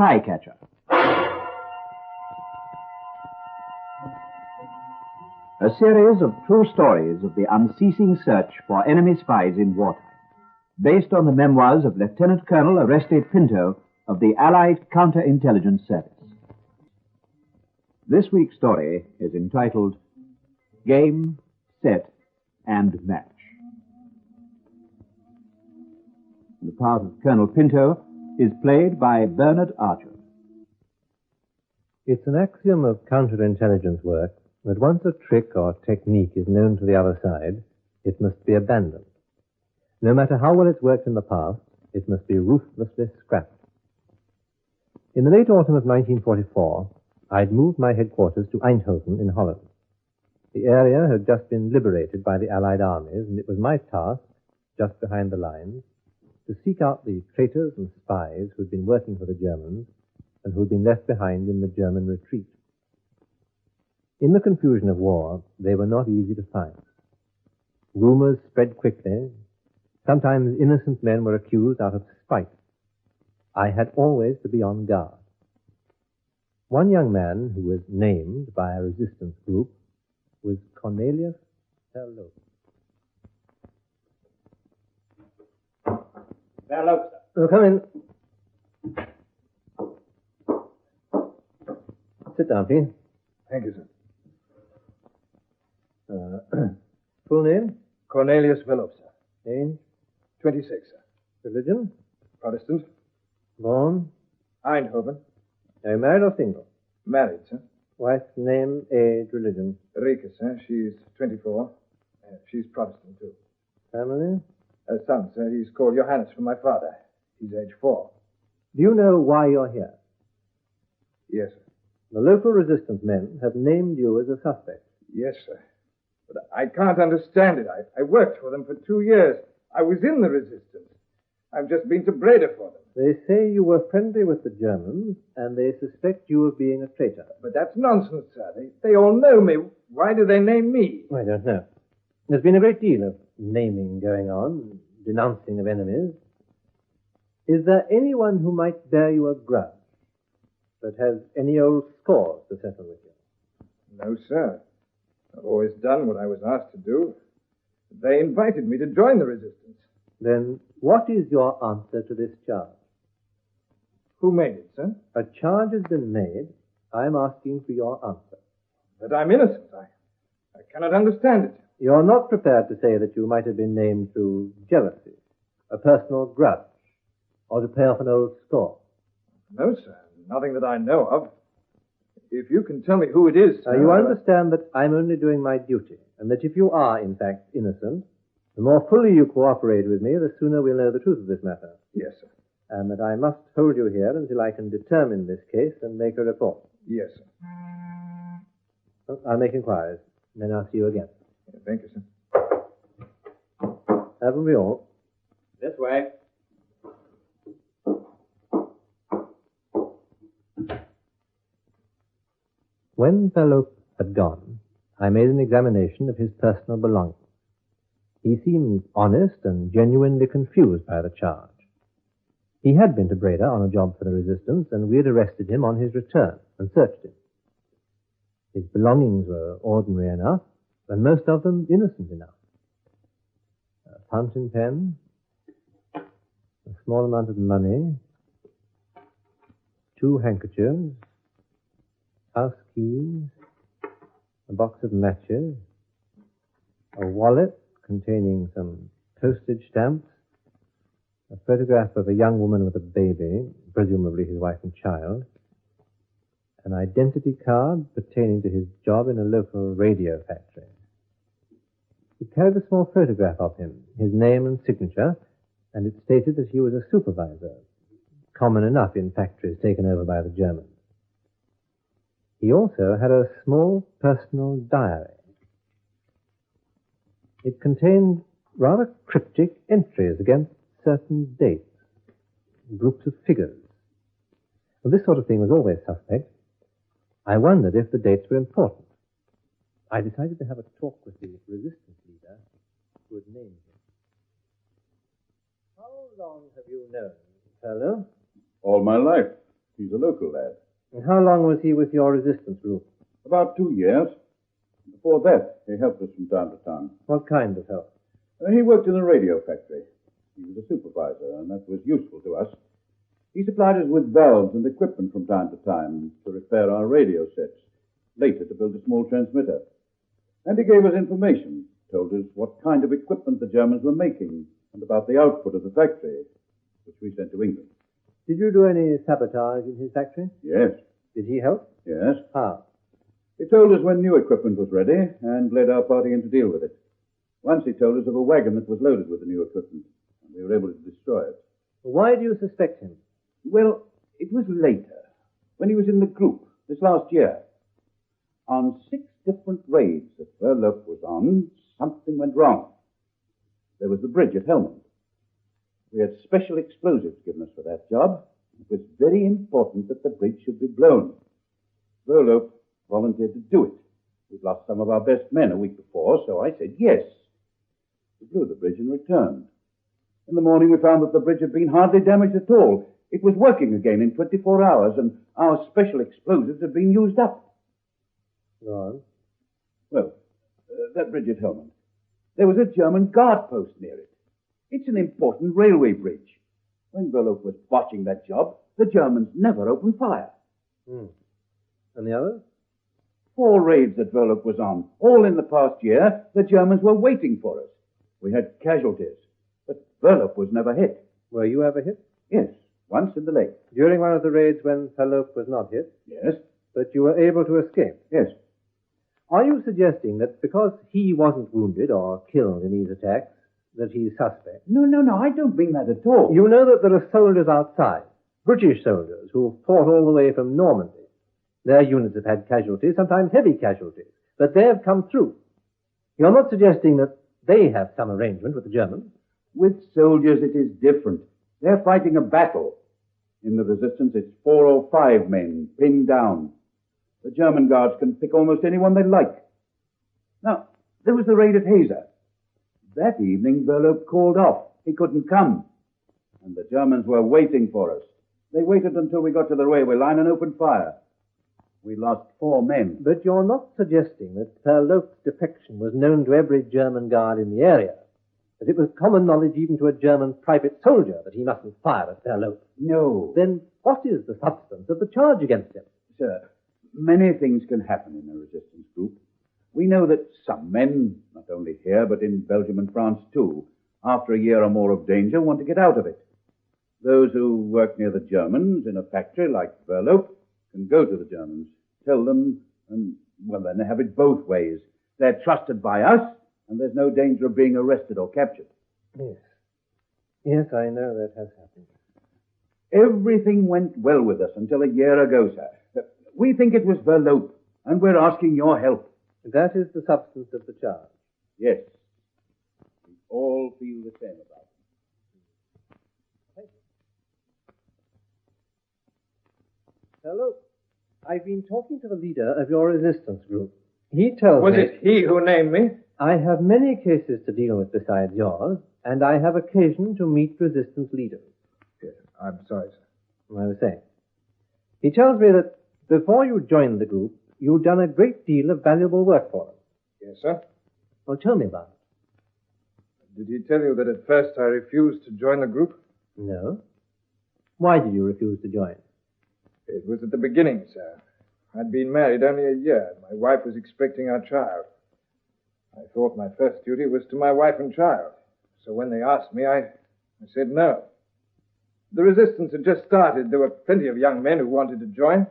Spycatcher. A series of true stories of the unceasing search for enemy spies in wartime, based on the memoirs of Lieutenant Colonel Arrested Pinto of the Allied Counterintelligence Service. This week's story is entitled Game, Set, and Match. The part of Colonel Pinto is played by Bernard Archer. It's an axiom of counterintelligence work that once a trick or technique is known to the other side, it must be abandoned. No matter how well it's worked in the past, it must be ruthlessly scrapped. In the late autumn of 1944, I'd moved my headquarters to Eindhoven in Holland. The area had just been liberated by the Allied armies, and it was my task, just behind the lines, to seek out the traitors and spies who'd been working for the Germans and who'd been left behind in the German retreat. In the confusion of war, they were not easy to find. Rumors spread quickly. Sometimes innocent men were accused out of spite. I had always to be on guard. One young man who was named by a resistance group was Cornelius Verloop. Verloop, sir. Oh, come in. Sit down, please. Thank you, sir. Full name? Cornelius Verloop, sir. Age? 26, sir. Religion? Protestant. Born? Eindhoven. Are you married or single? Married, sir. Wife's name, age, religion. Rika, sir. She's 24. She's Protestant, too. Family? A son, sir. He's called Johannes from my father. He's age 4. Do you know why you're here? Yes, sir. The local resistance men have named you as a suspect. Yes, sir. But I can't understand it. I worked for them for 2 years. I was in the resistance. I've just been to Breda for them. They say you were friendly with the Germans, and they suspect you of being a traitor. But that's nonsense, sir. They all know me. Why do they name me? I don't know. There's been a great deal of naming going on, denouncing of enemies. Is there anyone who might bear you a grudge, that has any old scores to settle with you? No, sir. I've always done what I was asked to do. They invited me to join the resistance. Then what is your answer to this charge? Who made it, sir? A charge has been made. I'm asking for your answer. That I'm innocent. I cannot understand it. You're not prepared to say that you might have been named through jealousy, a personal grudge, or to pay off an old score? No, sir. Nothing that I know of. If you can tell me who it is, sir... You understand that I'm only doing my duty, and that if you are, in fact, innocent, the more fully you cooperate with me, the sooner we'll know the truth of this matter. Yes, sir. And that I must hold you here until I can determine this case and make a report. Yes, sir. Well, I'll make inquiries, and then I'll see you again. Thank you, sir. Haven't we all? This way. When Verloop had gone, I made an examination of his personal belongings. He seemed honest and genuinely confused by the charge. He had been to Breda on a job for the resistance, and we had arrested him on his return and searched him. His belongings were ordinary enough, and most of them innocent enough. A fountain pen, a small amount of money, 2 handkerchiefs, house keys, a box of matches, a wallet containing some postage stamps, a photograph of a young woman with a baby, presumably his wife and child, an identity card pertaining to his job in a local radio factory. He carried a small photograph of him, his name and signature, and it stated that he was a supervisor, common enough in factories taken over by the Germans. He also had a small personal diary. It contained rather cryptic entries against certain dates, groups of figures. Well, this sort of thing was always suspect. I wondered if the dates were important. I decided to have a talk with the resistance leader who had named him. How long have you known Perlo? All my life. He's a local lad. And how long was he with your resistance group? About 2 years. Before that, he helped us from time to time. What kind of help? He worked in a radio factory. He was a supervisor, and that was useful to us. He supplied us with valves and equipment from time to time to repair our radio sets, later to build a small transmitter. And he gave us information, told us what kind of equipment the Germans were making, and about the output of the factory, which we sent to England. Did you do any sabotage in his factory? Yes. Did he help? Yes. How? He told us when new equipment was ready and led our party in to deal with it. Once he told us of a wagon that was loaded with the new equipment, and we were able to destroy it. Why do you suspect him? Well, it was later, when he was in the group, this last year. On 6 different raids that Verloop was on, something went wrong. There was the bridge at Helmand. We had special explosives given us for that job. It was very important that the bridge should be blown. Verloop volunteered to do it. We'd lost some of our best men a week before, so I said yes. We blew the bridge and returned. In the morning, we found that the bridge had been hardly damaged at all. It was working again in 24 hours, and our special explosives had been used up. Go on. Well, that bridge at Helmand. There was a German guard post near it. It's an important railway bridge. When Verloop was watching that job, the Germans never opened fire. And the others? 4 raids that Verloop was on. All in the past year, the Germans were waiting for us. We had casualties, but Verloop was never hit. Were you ever hit? Yes, once in the leg. During one of the raids when Verloop was not hit? Yes. But you were able to escape? Yes. Are you suggesting that because he wasn't wounded or killed in these attacks, that he's suspect? No, I don't mean that at all. You know that there are soldiers outside, British soldiers, who fought all the way from Normandy. Their units have had casualties, sometimes heavy casualties, but they have come through. You're not suggesting that they have some arrangement with the Germans? With soldiers, it is different. They're fighting a battle. In the resistance, it's 4 or 5 men pinned down. The German guards can pick almost anyone they like. Now, there was the raid at Hazer. That evening, Verloop called off. He couldn't come. And the Germans were waiting for us. They waited until we got to the railway line and opened fire. We lost 4 men. But you're not suggesting that Verloop's defection was known to every German guard in the area, that it was common knowledge even to a German private soldier that he mustn't fire at Verloop? No. Then what is the substance of the charge against him? Sir, many things can happen in a resistance group. We know that some men, not only here, but in Belgium and France too, after a year or more of danger, want to get out of it. Those who work near the Germans in a factory like Verloop can go to the Germans, tell them, and, well, then they have it both ways. They're trusted by us, and there's no danger of being arrested or captured. Yes. Yes, I know that has happened. Everything went well with us until a year ago, sir. We think it was Verloop, and we're asking your help. That is the substance of the charge. Yes. We all feel the same about it. Thank you. Hello. I've been talking to the leader of your resistance group. He tells me... Was it he who named me? I have many cases to deal with besides yours, and I have occasion to meet resistance leaders. Yes, I'm sorry, sir. I was saying. He tells me that before you joined the group, you'd done a great deal of valuable work for them. Yes, sir. Well, tell me about it. Did he tell you that at first I refused to join the group? No. Why did you refuse to join? It was at the beginning, sir. I'd been married only a year. My wife was expecting our child. I thought my first duty was to my wife and child. So when they asked me, I said no. The resistance had just started. There were plenty of young men who wanted to join.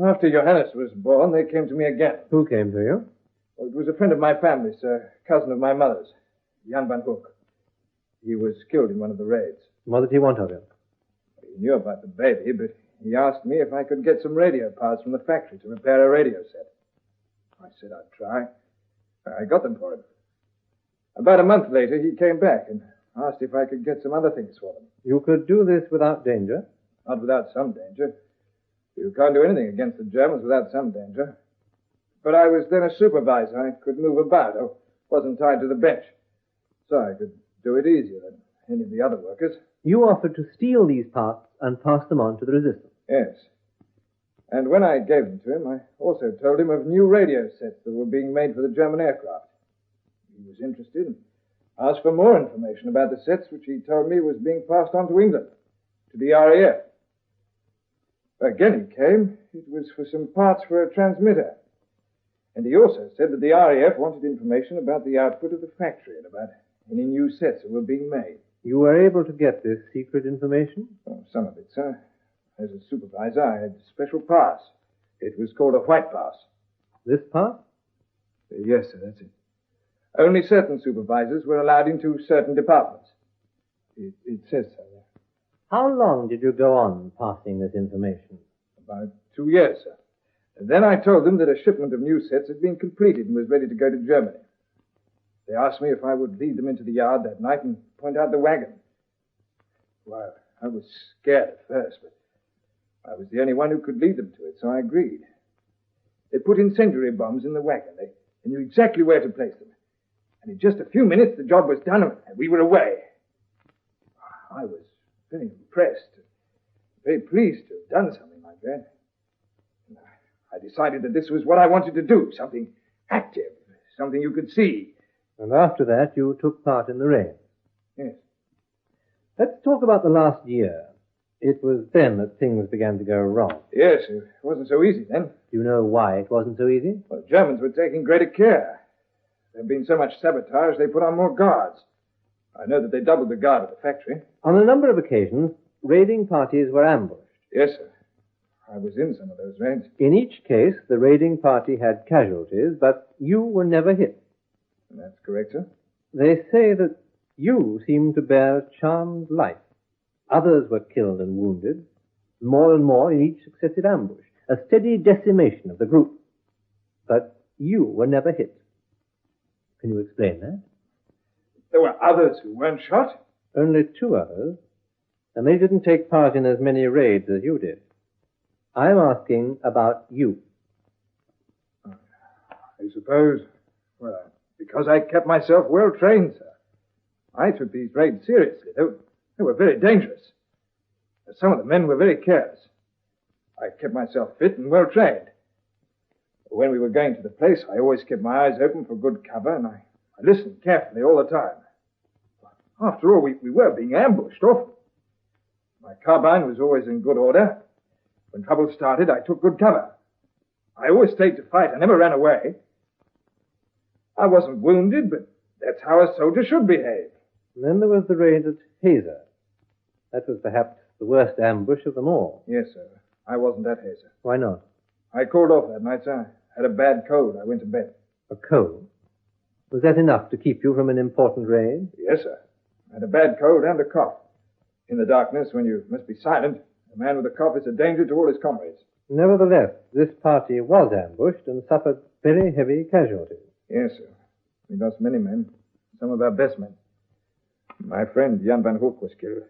After Johannes was born, they came to me again. Who came to you? Well, it was a friend of my family, sir, cousin of my mother's, Jan van Hoek. He was killed in one of the raids. What did he want of you? He knew about the baby, but he asked me if I could get some radio parts from the factory to repair a radio set. I said I'd try. I got them for him. About a month later, he came back and asked if I could get some other things for them. You could do this without danger? Not without some danger. You can't do anything against the Germans without some danger. But I was then a supervisor. I could move about. I wasn't tied to the bench. So I could do it easier than any of the other workers. You offered to steal these parts and pass them on to the resistance. Yes. And when I gave them to him, I also told him of new radio sets that were being made for the German aircraft. He was interested and asked for more information about the sets, which he told me was being passed on to England, to the RAF. Again he came. It was for some parts for a transmitter. And he also said that the RAF wanted information about the output of the factory and about any new sets that were being made. You were able to get this secret information? Oh, some of it, sir. As a supervisor, I had a special pass. It was called a white pass. This pass? Yes, sir, that's it. Only certain supervisors were allowed into certain departments. It says so there. How long did you go on passing this information? About 2 years, sir. And then I told them that a shipment of new sets had been completed and was ready to go to Germany. They asked me if I would lead them into the yard that night and point out the wagon. Well, I was scared at first, but I was the only one who could lead them to it, so I agreed. They put incendiary bombs in the wagon. They knew exactly where to place them. And in just a few minutes, the job was done and we were away. I was very impressed, very pleased to have done something like that. And I decided that this was what I wanted to do, something active, something you could see. And after that, you took part in the raid. Yes. Let's talk about the last year. It was then that things began to go wrong. Yes, it wasn't so easy then. Do you know why it wasn't so easy? Well, the Germans were taking greater care. There had been so much sabotage, they put on more guards. I know that they doubled the guard at the factory. On a number of occasions, raiding parties were ambushed. Yes, sir. I was in some of those raids. In each case, the raiding party had casualties, but you were never hit. That's correct, sir. They say that you seemed to bear a charmed life. Others were killed and wounded, more and more in each successive ambush, a steady decimation of the group. But you were never hit. Can you explain that? There were others who weren't shot. Only 2 others, and they didn't take part in as many raids as you did. I'm asking about you. I suppose, well, because I kept myself well trained, sir. I took these raids seriously. They were very dangerous. Some of the men were very careless. I kept myself fit and well trained. When we were going to the place, I always kept my eyes open for good cover, and I listened carefully all the time. After all, we were being ambushed often. My carbine was always in good order. When trouble started, I took good cover. I always stayed to fight. I never ran away. I wasn't wounded, but that's how a soldier should behave. And then there was the raid at Hazer. That was perhaps the worst ambush of them all. Yes, sir. I wasn't at Hazer. Why not? I called off that night, sir. I had a bad cold. I went to bed. A cold? Was that enough to keep you from an important raid? Yes, sir. I had a bad cold and a cough. In the darkness, when you must be silent, a man with a cough is a danger to all his comrades. Nevertheless, this party was ambushed and suffered very heavy casualties. Yes, sir. We lost many men. Some of our best men. My friend, Jan van Hoek, was killed.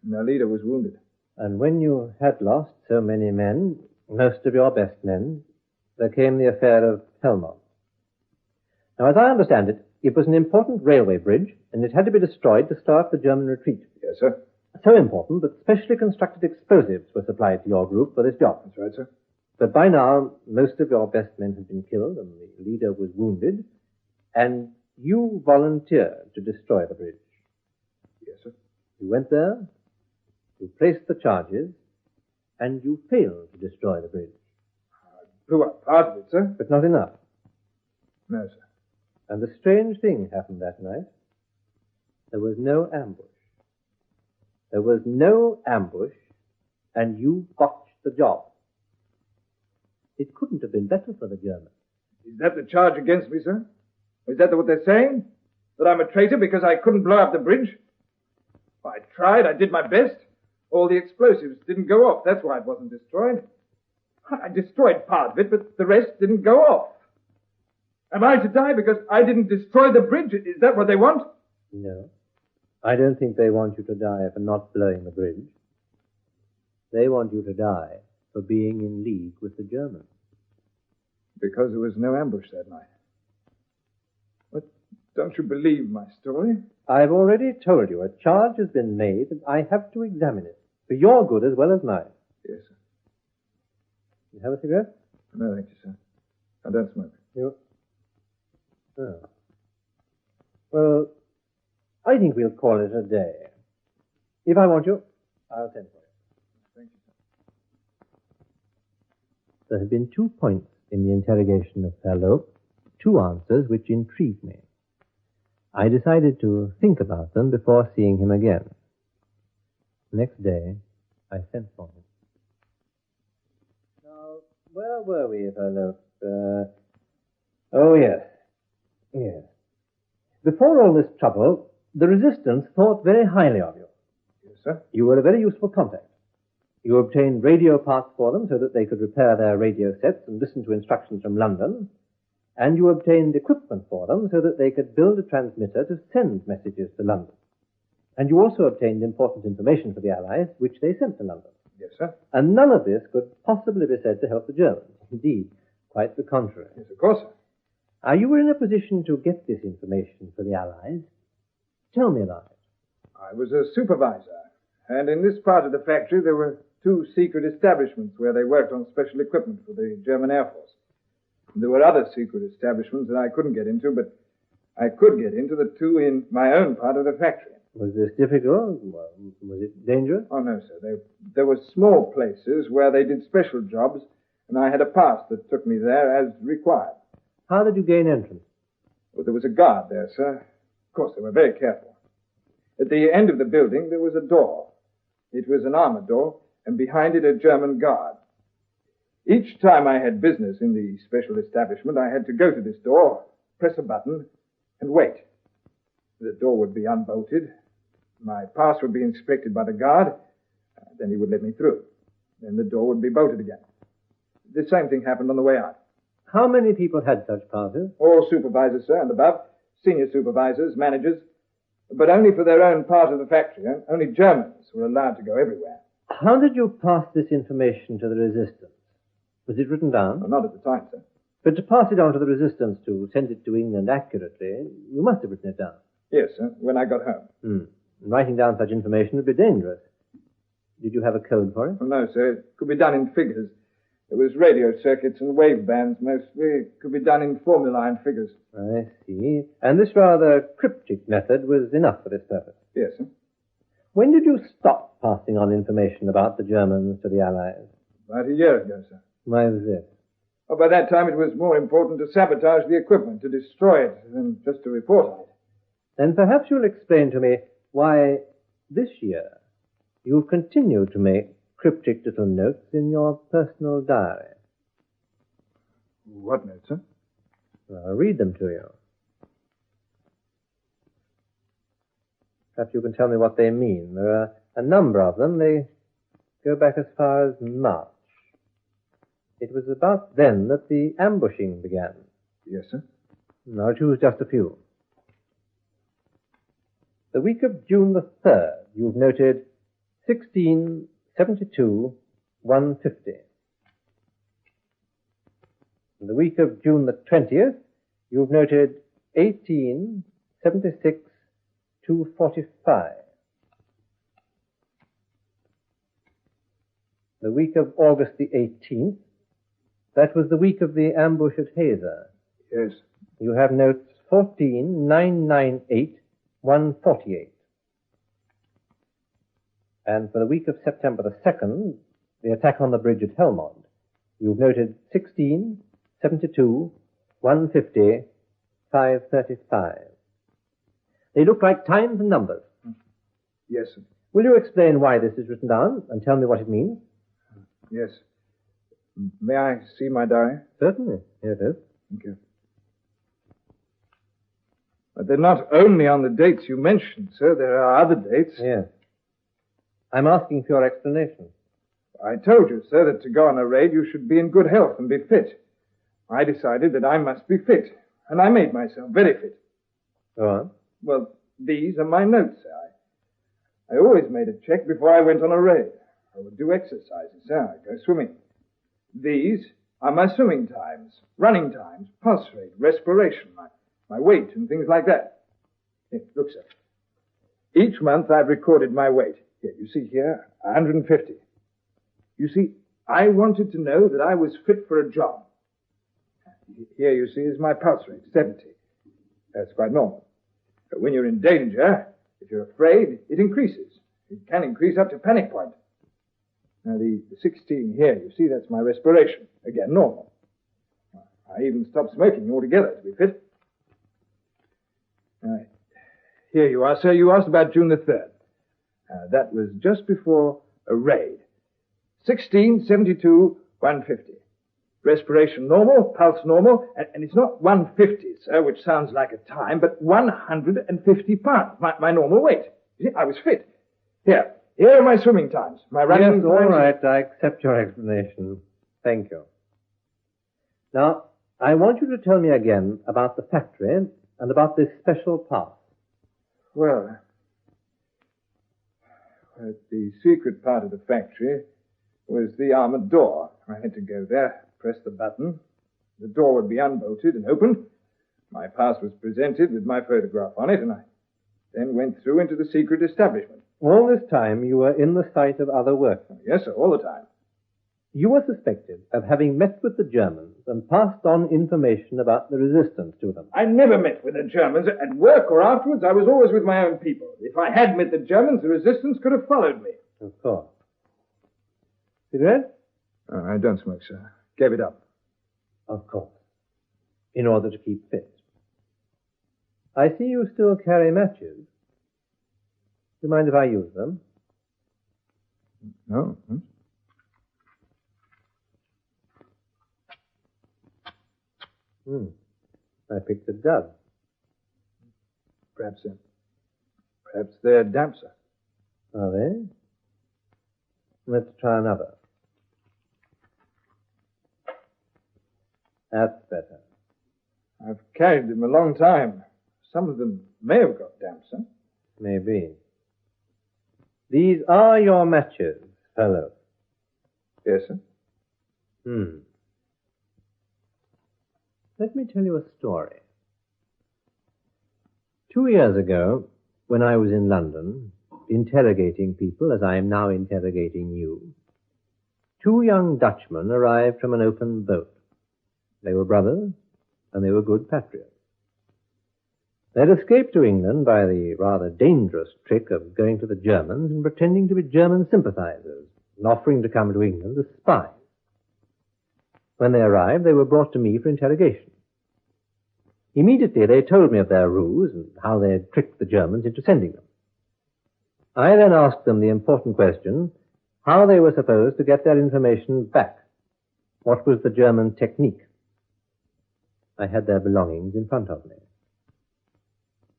And our leader was wounded. And when you had lost so many men, most of your best men, there came the affair of Helmond. Now, as I understand it, it was an important railway bridge, and it had to be destroyed to start the German retreat. Yes, sir. So important that specially constructed explosives were supplied to your group for this job. That's right, sir. But by now, most of your best men had been killed, and the leader was wounded, and you volunteered to destroy the bridge. Yes, sir. You went there, you placed the charges, and you failed to destroy the bridge. I blew up part of it, sir. But not enough. No, sir. And the strange thing happened that night. There was no ambush. There was no ambush, and you botched the job. It couldn't have been better for the Germans. Is that the charge against me, sir? Is that what they're saying? That I'm a traitor because I couldn't blow up the bridge? I tried. I did my best. All the explosives didn't go off. That's why it wasn't destroyed. I destroyed part of it, but the rest didn't go off. Am I to die because I didn't destroy the bridge? Is that what they want? No. I don't think they want you to die for not blowing the bridge. They want you to die for being in league with the Germans. Because there was no ambush that night. But Don't you believe my story? I've already told you a charge has been made and I have to examine it. For your good as well as mine. Yes, sir. You have a cigarette? No, thank you, sir. I don't smoke. You? Oh. Well, I think we'll call it a day. If I want you, I'll send for you. Thank you, sir. There have been 2 points in the interrogation of Herr Loeb, 2 answers which intrigued me. I decided to think about them before seeing him again. Next day, I sent for him. Now, where were we, Herr Loeb? Oh, yes. Yes. Before all this trouble, the Resistance thought very highly of you. Yes, sir. You were a very useful contact. You obtained radio parts for them so that they could repair their radio sets and listen to instructions from London. And you obtained equipment for them so that they could build a transmitter to send messages to London. And you also obtained important information for the Allies, which they sent to London. Yes, sir. And none of this could possibly be said to help the Germans. Indeed, quite the contrary. Yes, of course, sir. You were in a position to get this information for the Allies. Tell me about it. I was a supervisor, and in this part of the factory there were 2 secret establishments where they worked on special equipment for the German Air Force. There were other secret establishments that I couldn't get into, but I could get into the 2 in my own part of the factory. Was this difficult? Was it dangerous? Oh, no, sir. There were small places where they did special jobs, and I had a pass that took me there as required. How did you gain entrance? Well, there was a guard there, sir. Of course, they were very careful. At the end of the building, there was a door. It was an armored door, and behind it a German guard. Each time I had business in the special establishment, I had to go to this door, press a button, and wait. The door would be unbolted. My pass would be inspected by the guard. Then he would let me through. Then the door would be bolted again. The same thing happened on the way out. How many people had such passes? All supervisors, sir, and above. Senior supervisors, managers. But only for their own part of the factory. Only Germans were allowed to go everywhere. How did you pass this information to the Resistance? Was it written down? Well, not at the time, sir. But to pass it on to the Resistance, to send it to England accurately, you must have written it down. Yes, sir, when I got home. Writing down such information would be dangerous. Did you have a code for it? Well, no, sir. It could be done in figures. It was radio circuits and wave bands mostly. It could be done in formula and figures. I see. And this rather cryptic method was enough for this purpose? Yes, sir. When did you stop passing on information about the Germans to the Allies? About a year ago, sir. Why was this? Well, by that time it was more important to sabotage the equipment, to destroy it, than just to report on it. Then perhaps you'll explain to me why this year you've continued to make cryptic little notes in your personal diary. What notes, sir? I'll read them to you. Perhaps you can tell me what they mean. There are a number of them. They go back as far as March. It was about then that the ambushing began. Yes, sir. I'll choose just a few. The week of June the 3rd, you've noted 1672 150. In the week of June the 20th, you've noted 1876 245. The week of August the 18th, that was the week of the ambush at Hazer. Yes. You have notes 14998 148. And for the week of September the 2nd, the attack on the bridge at Helmond, you've noted 1672 150 535. They look like times and numbers. Yes, sir. Will you explain why this is written down and tell me what it means? Yes. May I see my diary? Certainly. Here it is. Thank you. But they're not only on the dates you mentioned, sir. There are other dates. Yes. I'm asking for your explanation. I told you, sir, that to go on a raid you should be in good health and be fit. I decided that I must be fit, and I made myself very fit. Go on. Well, these are my notes, sir. I always made a check before I went on a raid. I would do exercises, sir. I'd go swimming. These are my swimming times, running times, pulse rate, respiration, my my weight, and things like that. Here, look, sir. Each month I've recorded my weight. Here, you see here, 150. You see, I wanted to know that I was fit for a job. Here, you see, is my pulse rate, 70. That's quite normal. But when you're in danger, if you're afraid, it increases. It can increase up to panic point. Now, the 16 here, you see, that's my respiration. Again, normal. I even stopped smoking altogether to be fit. Here you are, sir. You asked about June the 3rd. That was just before a raid. 16, 72, 150. Respiration normal, pulse normal, and it's not 150, sir, which sounds like a time, but 150 pounds, my normal weight. You see, I was fit. Here are my swimming times, my running Yes, times. all right, I accept your explanation. Thank you. Now, I want you to tell me again about the factory and about this special pass. Well, the secret part of the factory was the armored door. I had to go there, press the button. The door would be unbolted and opened. My pass was presented with my photograph on it, and I then went through into the secret establishment. All this time you were in the sight of other workmen. Yes, sir, all the time. You were suspected of having met with the Germans and passed on information about the resistance to them. I never met with the Germans. At work or afterwards, I was always with my own people. If I had met the Germans, the resistance could have followed me. Of course. Cigarette? I don't smoke, sir. Gave it up. Of course. In order to keep fit. I see you still carry matches. Do you mind if I use them? No. I picked a dud. Perhaps they're damp, sir. Are they? Let's try another. That's better. I've carried them a long time. Some of them may have got damp, sir. Maybe. These are your matches, fellow. Yes, sir. Let me tell you a story. 2 years ago, when I was in London, interrogating people as I am now interrogating you, 2 young Dutchmen arrived from an open boat. They were brothers, and they were good patriots. They'd escaped to England by the rather dangerous trick of going to the Germans and pretending to be German sympathizers and offering to come to England as spies. When they arrived, they were brought to me for interrogation. Immediately, they told me of their ruse and how they had tricked the Germans into sending them. I then asked them the important question, how they were supposed to get their information back. What was the German technique? I had their belongings in front of me.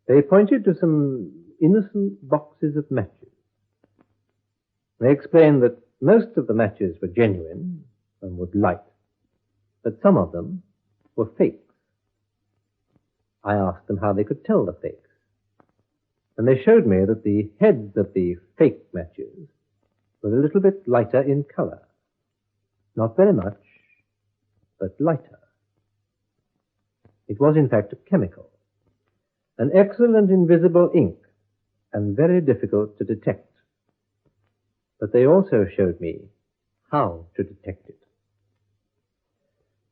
They pointed to some innocent boxes of matches. They explained that most of the matches were genuine and would light, but some of them were fakes. I asked them how they could tell the fakes, and they showed me that the heads of the fake matches were a little bit lighter in color. Not very much, but lighter. It was, in fact, a chemical, an excellent invisible ink, and very difficult to detect. But they also showed me how to detect it.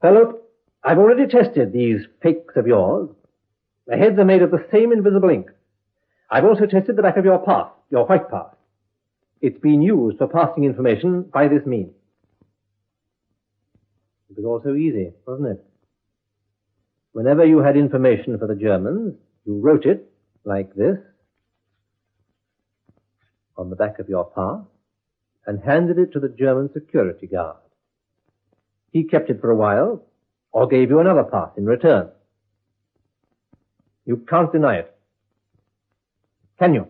Fellow, I've already tested these fakes of yours. The heads are made of the same invisible ink. I've also tested the back of your pass, your white pass. It's been used for passing information by this means. It was all so easy, wasn't it? Whenever you had information for the Germans, you wrote it like this on the back of your pass and handed it to the German security guard. He kept it for a while or gave you another pass in return. You can't deny it. Can you?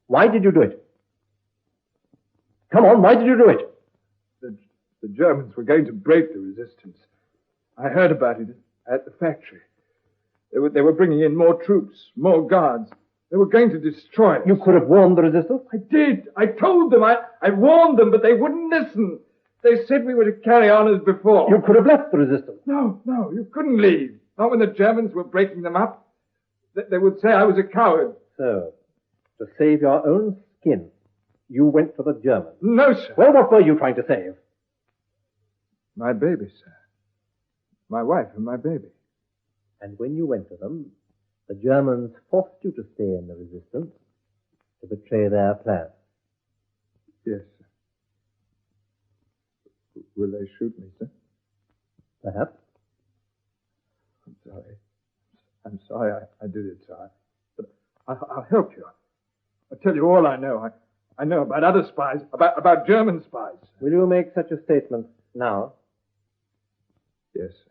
Why did you do it? Come on, why did you do it? The Germans were going to break the resistance. I heard about it at the factory. They were bringing in more troops, more guards. They were going to destroy us. You could have warned the resistance. I did. I told them. I warned them, but they wouldn't listen. They said we were to carry on as before. You could have left the resistance. No, you couldn't leave. Not when the Germans were breaking them up. They would say I was a coward. So, to save your own skin, you went to the Germans. No, sir. Well, what were you trying to save? My baby, sir. My wife and my baby. And when you went to them, the Germans forced you to stay in the resistance to betray their plan. Yes, sir. Will they shoot me, sir? Perhaps. I'm sorry I did it, sir. But I'll help you. I'll tell you all I know. I know about other spies, about German spies. Will you make such a statement now? Yes, sir.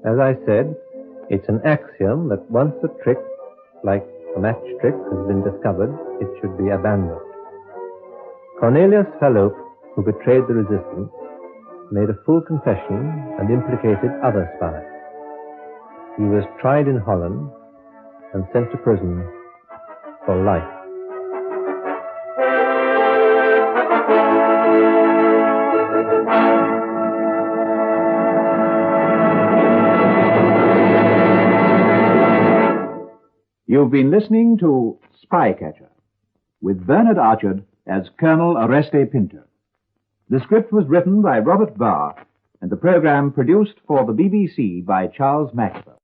As I said, it's an axiom that once a trick, like a match trick, has been discovered, it should be abandoned. Cornelius Fallope, who betrayed the resistance, made a full confession and implicated other spies. He was tried in Holland and sent to prison for life. You've been listening to Spycatcher, with Bernard Archard as Colonel Oreste Pinto. The script was written by Robert Barr, and the program produced for the BBC by Charles Maxwell.